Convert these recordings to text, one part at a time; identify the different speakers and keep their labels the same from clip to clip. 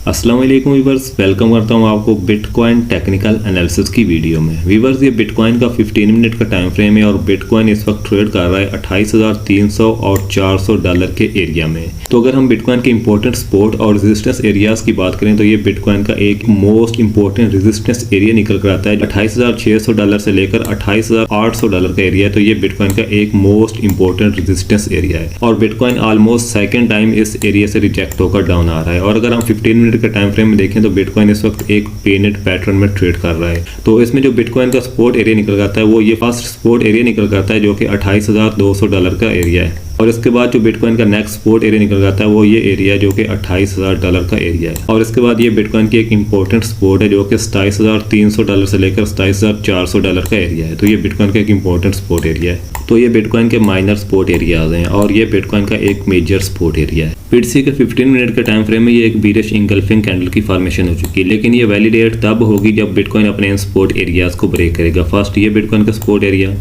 Speaker 1: अस्सलाम वालेकुम viewers, welcome करता हूँ आपको बिटकॉइन टेक्निकल एनालिसिस की वीडियो में। वीवर्स, ये बिटकॉइन का 15 मिनट का टाइम फ्रेम है और बिटकॉइन इस वक्त ट्रेड कर रहा है 28,300 और $400 के एरिया में। तो अगर हम बिटकॉइन के इंपॉर्टेंट सपोर्ट और रेजिस्टेंस एरियाज की बात करें तो ये बिटकॉइन का एक मोस्ट इंपॉर्टेंट रेजिस्टेंस एरिया निकल कर आता है। $28,600 से लेकर $28,800 का एरिया है, तो ये बिटकॉइन का एक मोस्ट इंपॉर्टेंट रेजिस्टेंस एरिया है और बिटकॉइन ऑलमोस्ट सेकेंड टाइम इस एरिया से रिजेक्ट होकर डाउन आ रहा है। और अगर हम 15 मिनट के टाइम फ्रेम में देखें तो बिटकॉइन इस वक्त एक पेनेट पैटर्न में ट्रेड कर रहा है। तो इसमें जो बिटकॉइन का सपोर्ट एरिया निकल आता है वो ये फर्स्ट सपोर्ट एरिया निकल आता है जो कि $28,200 का एरिया है। और इसके बाद जो बिटकॉइन का नेक्स्ट सपोर्ट एरिया निकल आता है वो ये एरिया है जो कि $28,000 का एरिया है। और इसके बाद ये बिटकॉइन की एक इंपॉर्टेंट सपोर्ट है जो कि $27,300 से लेकर $27,400 का एरिया है। तो ये बिटकॉइन का एक इंपॉर्टेंट सपोर्ट एरिया है। तो ये बिटकॉइन के माइनर सपोर्ट एरियाज हैं और ये बिटकॉइन का एक मेजर सपोर्ट एरिया है। BTC के 15 मिनट के टाइम फ्रेम में ये एक बीरिश इंगल्फिंग कैंडल की फॉर्मेशन हो चुकी है, लेकिन ये वैलिडेट तब होगी जब बिटकॉइन अपने इन सपोर्ट एरियाज को ब्रेक करेगा। फर्स्ट ये बिटकॉइन का सपोर्ट एरिया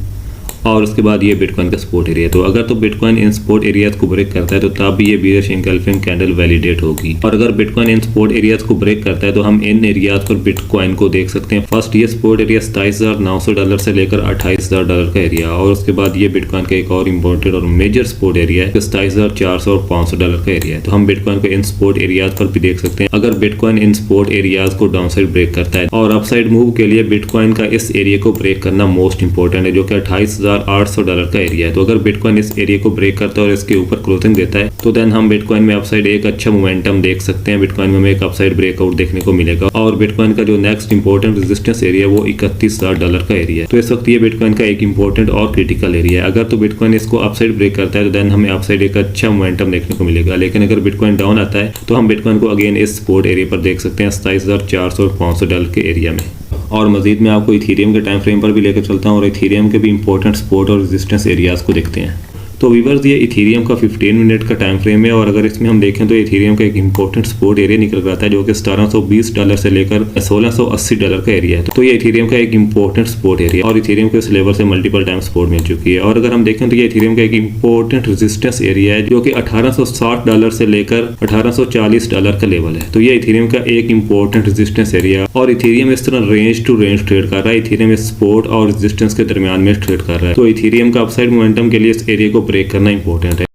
Speaker 1: और उसके बाद ये बिटकॉइन का सपोर्ट एरिया। तो अगर तो बिटकॉइन इन सपोर्ट एरियाज को ब्रेक करता है तो तब भी ये बीरिश इंगल्फिंग कैंडल वैलिडेट होगी। और अगर बिटकॉइन इन सपोर्ट एरियाज को ब्रेक करता है तो हम इन एरियाज पर बिटकॉइन को देख सकते हैं। फर्स्ट ये सपोर्ट एरिया $27,900 से लेकर $28,000 का एरिया और उसके बाद ये बिटकॉइन का एक और इम्पोर्टेंट और मेजर सपोर्ट एरिया है $27,400 और $500 का एरिया है। तो हम बिटकॉइन को इन सपोर्ट एरियाज पर भी देख सकते हैं। अगर बिटकॉइन इन सपोर्ट एरियाज को डाउन साइड ब्रेक करता है और अपसाइड मूव के लिए बिटकॉइन का इस एरिया को ब्रेक करना मोस्ट इंपॉर्टेंट है जो कि $28,800 का एरिया है। तो अगर बिटकॉइन इस एरिया को ब्रेक करता है और इसके ऊपर क्लोजिंग देता है तो देन हम बिटकॉइन में अपसाइड एक अच्छा मोमेंटम देख सकते हैं। बिटकॉइन में हमें एक अपसाइड ब्रेकआउट देखने को मिलेगा और बिटकॉइन का जो नेक्स्ट इंपॉर्टेंट रेजिस्टेंस एरिया वो $31,000 का एरिया है। तो इस वक्त ये बिटकॉइन का एक इंपॉर्टेंट और क्रिटिकल एरिया है। अगर तो बिटकॉइन इसको अपसाइड ब्रेक करता है तो देन हमें अपसाइड एक अच्छा मोमेंटम देखने को मिलेगा, लेकिन अगर बिटकॉइन डाउन आता है तो हम बिटकॉइन को अगेन इस सपोर्ट एरिया पर देख सकते हैं $27,400 और $500 के एरिया में। और मजीद मैं आपको इथीरियम के टाइम फ्रेम पर भी लेकर चलता हूँ और इथीरियम के भी इंपॉर्टेंट सपोर्ट और रेजिस्टेंस एरियाज को देखते हैं। तो वीवर्स, ये इथीरियम का 15 मिनट का टाइम फ्रेम है और अगर इसमें हम देखें तो इथीरियम का एक इंपॉर्टेंट सपोर्ट एरिया निकल कर आता है जो कि $1720 से लेकर $1680 का एरिया है। तो ये इथीरियम का एक इंपॉर्टेंट सपोर्ट एरिया और इथीरियम को इस लेवल से मल्टीपल टाइम सपोर्ट मिल चुकी है। और अगर हम देखें तो ये इथीरियम का एक इंपॉर्टेंट रेजिस्टेंस एरिया है जो कि $1860 से लेकर $1840 का लेवल है। तो ये इथीरियम का एक इंपॉर्टेंट रेजिस्टेंस एरिया और इथीरियम इस तरह रेंज टू रेंज ट्रेड कर रहा है। इथीरियम इस सपोर्ट और रेजिस्टेंस के दरमियान में ट्रेड कर रहा है। तो इथीरियम का अपसाइड मोमेंटम के लिए इस एरिया को ब्रेक करना इंपॉर्टेंट है।